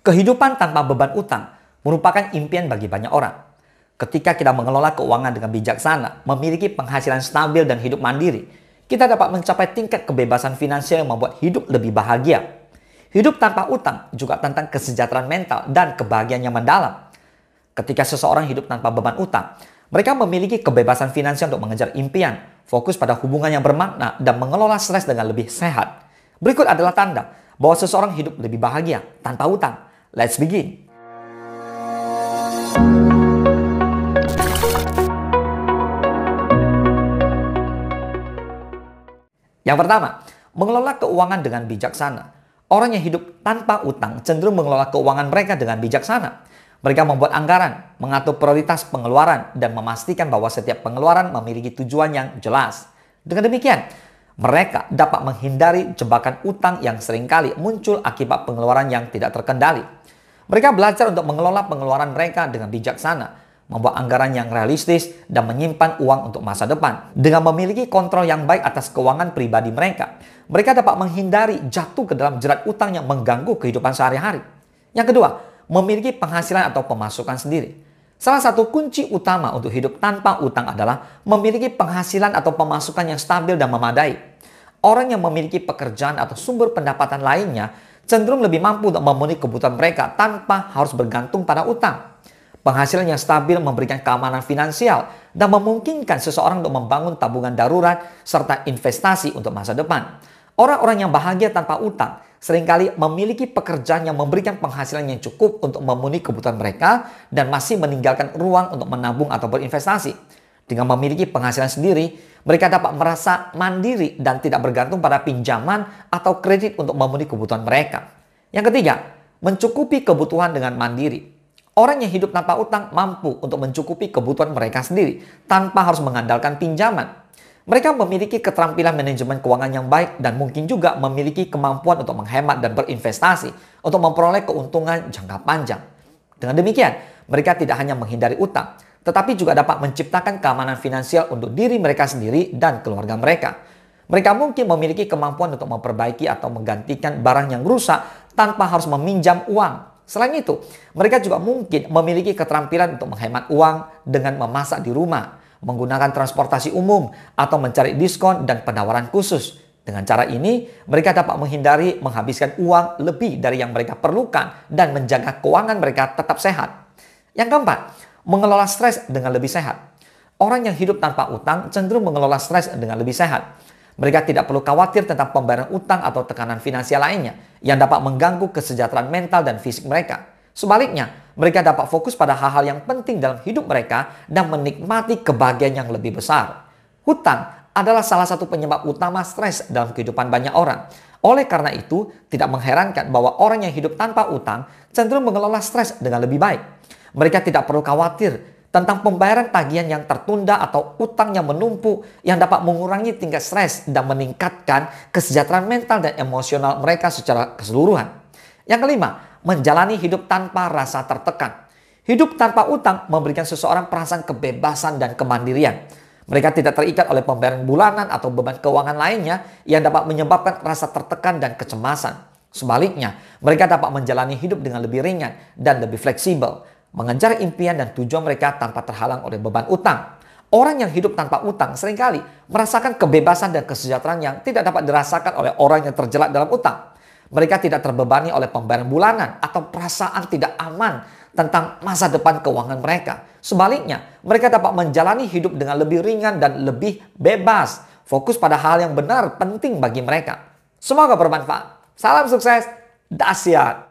Kehidupan tanpa beban utang merupakan impian bagi banyak orang. Ketika kita mengelola keuangan dengan bijaksana, memiliki penghasilan stabil dan hidup mandiri, kita dapat mencapai tingkat kebebasan finansial yang membuat hidup lebih bahagia. Hidup tanpa utang juga tentang kesejahteraan mental dan kebahagiaan yang mendalam. Ketika seseorang hidup tanpa beban utang, mereka memiliki kebebasan finansial untuk mengejar impian, fokus pada hubungan yang bermakna, dan mengelola stres dengan lebih sehat. Berikut adalah tanda bahwa seseorang hidup lebih bahagia tanpa utang. Let's begin. Yang pertama, mengelola keuangan dengan bijaksana. Orang yang hidup tanpa utang cenderung mengelola keuangan mereka dengan bijaksana. Mereka membuat anggaran, mengatur prioritas pengeluaran, dan memastikan bahwa setiap pengeluaran memiliki tujuan yang jelas. Dengan demikian, mereka dapat menghindari jebakan utang yang seringkali muncul akibat pengeluaran yang tidak terkendali. Mereka belajar untuk mengelola pengeluaran mereka dengan bijaksana, membuat anggaran yang realistis, dan menyimpan uang untuk masa depan. Dengan memiliki kontrol yang baik atas keuangan pribadi mereka, mereka dapat menghindari jatuh ke dalam jerat utang yang mengganggu kehidupan sehari-hari. Yang kedua, memiliki penghasilan atau pemasukan sendiri. Salah satu kunci utama untuk hidup tanpa utang adalah memiliki penghasilan atau pemasukan yang stabil dan memadai. Orang yang memiliki pekerjaan atau sumber pendapatan lainnya cenderung lebih mampu untuk memenuhi kebutuhan mereka tanpa harus bergantung pada utang. Penghasilan yang stabil memberikan keamanan finansial dan memungkinkan seseorang untuk membangun tabungan darurat serta investasi untuk masa depan. Orang-orang yang bahagia tanpa utang seringkali memiliki pekerjaan yang memberikan penghasilan yang cukup untuk memenuhi kebutuhan mereka dan masih meninggalkan ruang untuk menabung atau berinvestasi. Dengan memiliki penghasilan sendiri, mereka dapat merasa mandiri dan tidak bergantung pada pinjaman atau kredit untuk memenuhi kebutuhan mereka. Yang ketiga, mencukupi kebutuhan dengan mandiri. Orang yang hidup tanpa utang mampu untuk mencukupi kebutuhan mereka sendiri tanpa harus mengandalkan pinjaman. Mereka memiliki keterampilan manajemen keuangan yang baik dan mungkin juga memiliki kemampuan untuk menghemat dan berinvestasi untuk memperoleh keuntungan jangka panjang. Dengan demikian, mereka tidak hanya menghindari utang, tetapi juga dapat menciptakan keamanan finansial untuk diri mereka sendiri dan keluarga mereka. Mereka mungkin memiliki kemampuan untuk memperbaiki atau menggantikan barang yang rusak tanpa harus meminjam uang. Selain itu, mereka juga mungkin memiliki keterampilan untuk menghemat uang dengan memasak di rumah, menggunakan transportasi umum, atau mencari diskon dan penawaran khusus. Dengan cara ini, mereka dapat menghindari menghabiskan uang lebih dari yang mereka perlukan dan menjaga keuangan mereka tetap sehat. Yang keempat, mengelola stres dengan lebih sehat. Orang yang hidup tanpa utang cenderung mengelola stres dengan lebih sehat. Mereka tidak perlu khawatir tentang pembayaran utang atau tekanan finansial lainnya yang dapat mengganggu kesejahteraan mental dan fisik mereka. Sebaliknya, mereka dapat fokus pada hal-hal yang penting dalam hidup mereka dan menikmati kebahagiaan yang lebih besar. Hutang adalah salah satu penyebab utama stres dalam kehidupan banyak orang. Oleh karena itu, tidak mengherankan bahwa orang yang hidup tanpa utang cenderung mengelola stres dengan lebih baik. Mereka tidak perlu khawatir tentang pembayaran tagihan yang tertunda atau utang yang menumpuk yang dapat mengurangi tingkat stres dan meningkatkan kesejahteraan mental dan emosional mereka secara keseluruhan. Yang kelima, menjalani hidup tanpa rasa tertekan. Hidup tanpa utang memberikan seseorang perasaan kebebasan dan kemandirian. Mereka tidak terikat oleh pembayaran bulanan atau beban keuangan lainnya yang dapat menyebabkan rasa tertekan dan kecemasan. Sebaliknya, mereka dapat menjalani hidup dengan lebih ringan dan lebih fleksibel, mengejar impian dan tujuan mereka tanpa terhalang oleh beban utang. Orang yang hidup tanpa utang seringkali merasakan kebebasan dan kesejahteraan yang tidak dapat dirasakan oleh orang yang terjerat dalam utang. Mereka tidak terbebani oleh pembayaran bulanan atau perasaan tidak aman tentang masa depan keuangan mereka. Sebaliknya, mereka dapat menjalani hidup dengan lebih ringan dan lebih bebas, fokus pada hal yang benar penting bagi mereka. Semoga bermanfaat. Salam sukses, dahsyat.